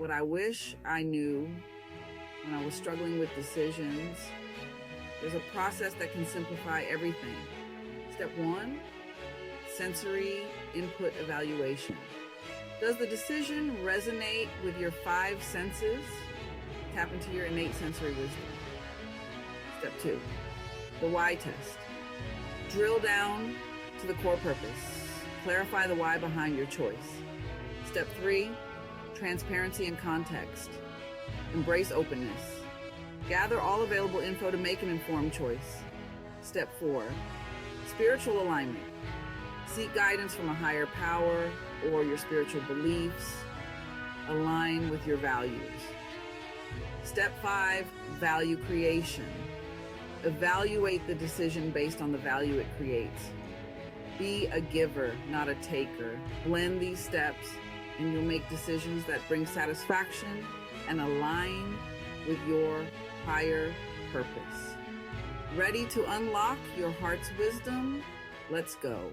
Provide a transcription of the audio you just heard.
what I wish I knew when I was struggling with decisions. There's a process that can simplify everything. Step 1, sensory input evaluation. Does the decision resonate with your 5 senses? Tap into your innate sensory wisdom. Step 2, the why test. Drill down to the core purpose. Clarify the why behind your choice. Step 3, transparency and context. Embrace openness. Gather all available info to make an informed choice. Step 4, spiritual alignment. Seek guidance from a higher power or your spiritual beliefs. Align with your values. Step 5, value creation. Evaluate the decision based on the value it creates. Be a giver, not a taker. Blend these steps and you'll make decisions that bring satisfaction and align with your higher purpose. Ready to unlock your heart's wisdom? Let's go.